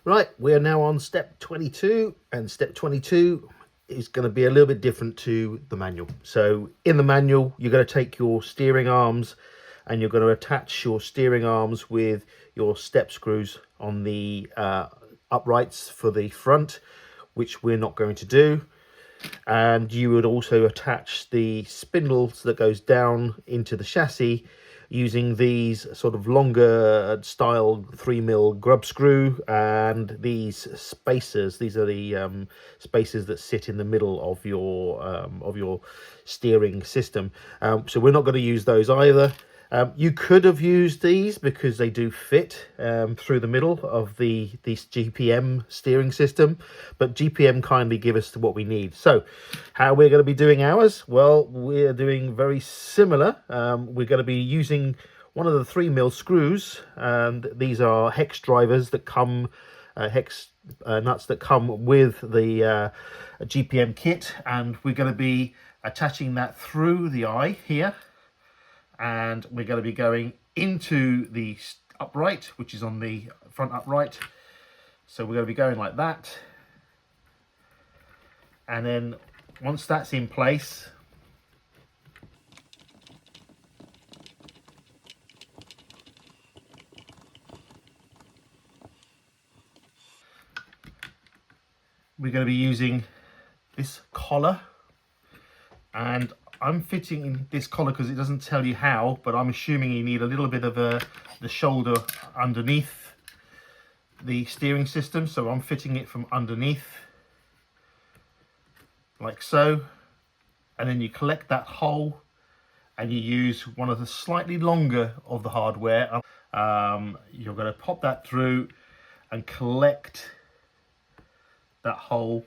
Right, we are now on step 22, and step 22 is going to be a little bit different to the manual. So in the manual, you're going to take your steering arms and you're going to attach your steering arms with your step screws on the uprights for the front, which we're not going to do. And you would also attach the spindles that goes down into the chassis using these sort of longer style 3mm grub screw and these spacers. These are the spacers that sit in the middle of your steering system. So we're not going to use those either. You could have used these because they do fit through the middle of this GPM steering system, but GPM kindly give us what we need. So how we're going to be doing ours? Well, we're doing very similar. We're going to be using one of the 3mm screws, and these are hex drivers that come, hex nuts that come with the GPM kit, and we're going to be attaching that through the eye here. And we're going to be going into the upright, which is on the front upright. So we're going to be going like that. And then once that's in place, we're going to be using this collar, and I'm fitting in this collar because it doesn't tell you how, but I'm assuming you need a little bit of the shoulder underneath the steering system. So I'm fitting it from underneath, like so. And then you collect that hole and you use one of the slightly longer of the hardware. You're going to pop that through and collect that hole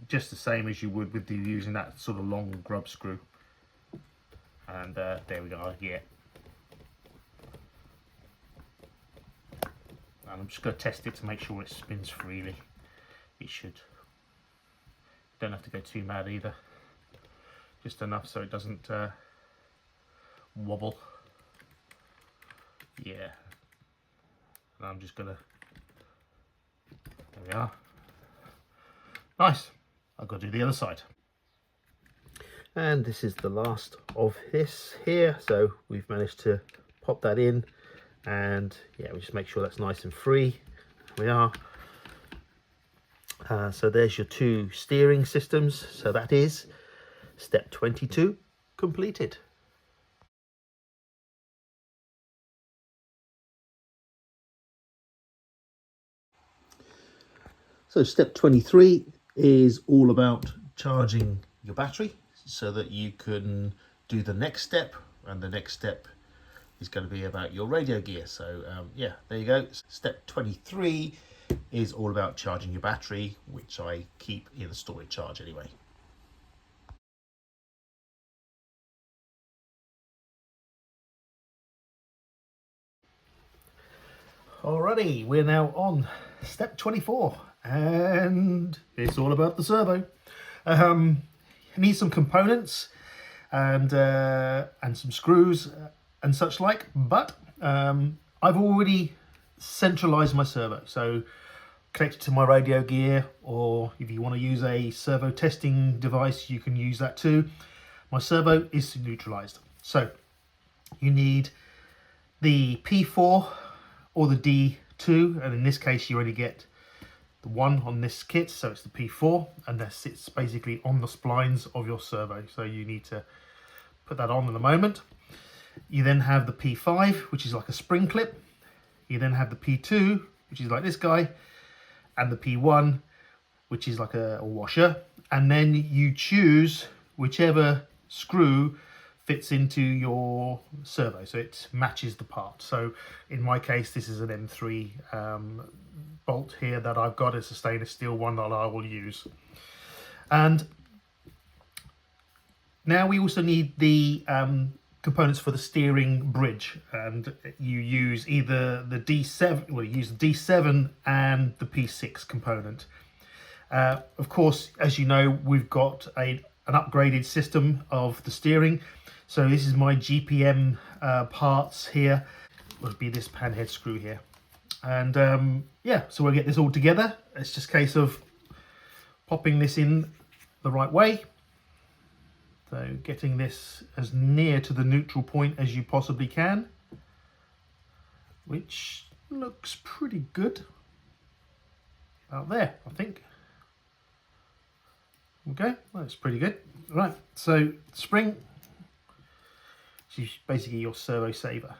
just the same as you would with using that sort of long grub screw. And there we go. Yeah. And I'm just going to test it to make sure it spins freely. It should. Don't have to go too mad either. Just enough so it doesn't wobble. Yeah. And I'm just going to. There we are. Nice. I've got to do the other side. And this is the last of this here. So we've managed to pop that in, and yeah, we just make sure that's nice and free. There we are. So there's your two steering systems. So that is step 22 completed. So step 23 is all about charging your battery so that you can do the next step, and the next step is going to be about your radio gear. So yeah, there you go. Step 23 is all about charging your battery, which I keep in a storage charge anyway. Alrighty, we're now on step 24, and it's all about the servo. Need some components and some screws and such like, but I've already centralized my servo, so connected to my radio gear, or if you want to use a servo testing device, you can use that too. My servo is neutralized, so you need the P4 or the D2, and in this case you only get the one on this kit, so it's the P4, and that sits basically on the splines of your servo, so you need to put that on in a moment. You then have the P5, which is like a spring clip. You then have the P2, which is like this guy, and the P1, which is like a washer, and then you choose whichever screw fits into your servo, so it matches the part. So in my case, this is an M3 bolt here that I've got. It's a stainless steel one that I will use. And now we also need the components for the steering bridge, and you use either the D7, well, you use the D7 and the P6 component. Of course, as you know, we've got an upgraded system of the steering. So this is my GPM parts here. Would be this panhead screw here. And yeah, so we'll get this all together. It's just a case of popping this in the right way. So getting this as near to the neutral point as you possibly can, which looks pretty good out there, I think. Okay, well, that's pretty good. Right, so spring, which is basically your servo saver.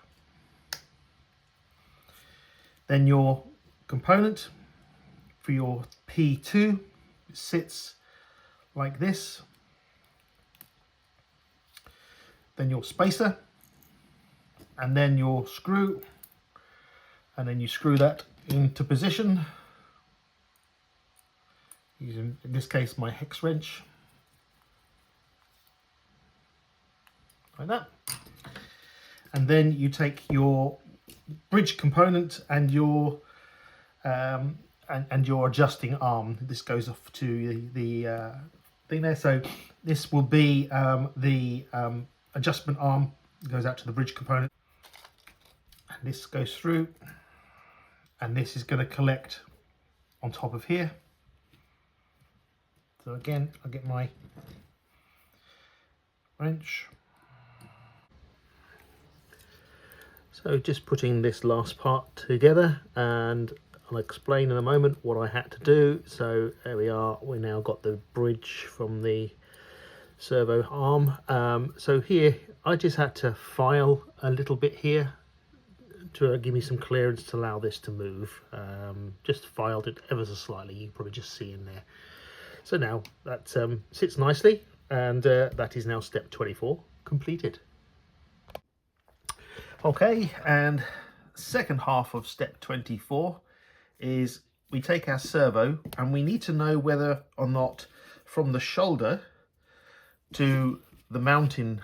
Then your component for your P2 sits like this. Then your spacer, and then your screw, and then you screw that into position using, in this case, my hex wrench, like that. And then you take your bridge component and your your adjusting arm. This goes off to the thing there. So this will be the adjustment arm, goes out to the bridge component, and this goes through, and this is going to collect on top of here. So again, I'll get my wrench. So just putting this last part together, and I'll explain in a moment what I had to do. So there we are, we now got the bridge from the servo arm. So here I just had to file a little bit here to give me some clearance to allow this to move. Just filed it ever so slightly, you can probably just see in there. So now that sits nicely, and that is now step 24 completed. Okay, and second half of step 24 is we take our servo, and we need to know whether or not from the shoulder to the mounting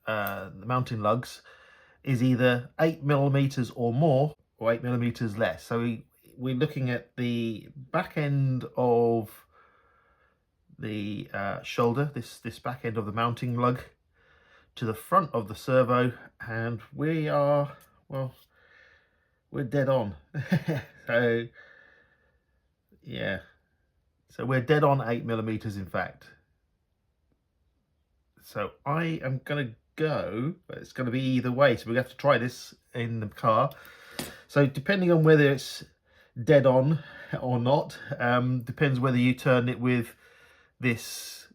lugs is either 8mm or more, or 8mm less. So we're looking at the back end of the shoulder, this back end of the mounting lug, to the front of the servo, and we are, well, we're dead on. So yeah, so we're dead on 8mm in fact. So I am gonna go, but it's gonna be either way, so we have to try this in the car. So depending on whether it's dead on or not, depends whether you turn it with this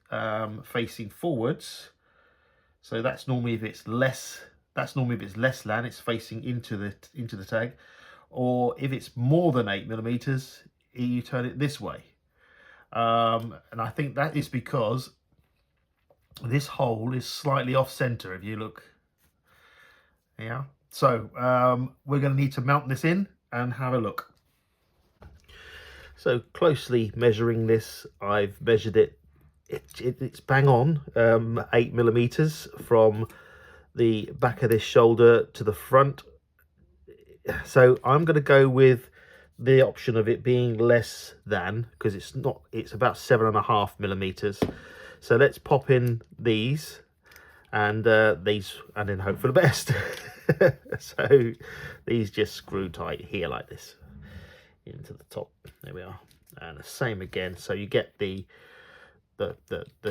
facing forwards. So that's normally if it's less, land, it's facing into the tag. Or if it's more than 8mm, you turn it this way. And I think that is because this hole is slightly off center, if you look. Yeah. So we're going to need to mount this in and have a look. So closely measuring this, I've measured it. It's bang on 8mm from the back of this shoulder to the front. So I'm going to go with the option of it being less than, because it's about 7.5mm. So let's pop in these and and then hope for the best. So these just screw tight here like this into the top. There we are. And the same again. So you get the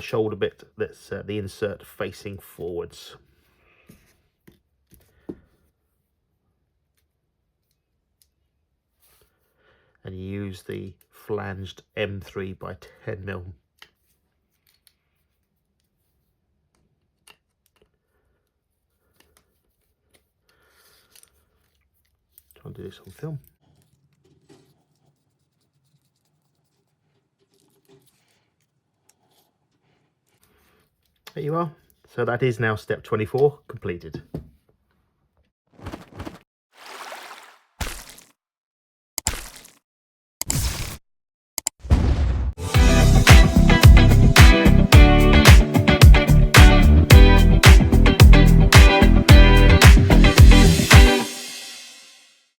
shoulder bit, that's the insert facing forwards. And you use the flanged M3 by 10mm. Try and do this on film. There you are. So that is now step 24 completed.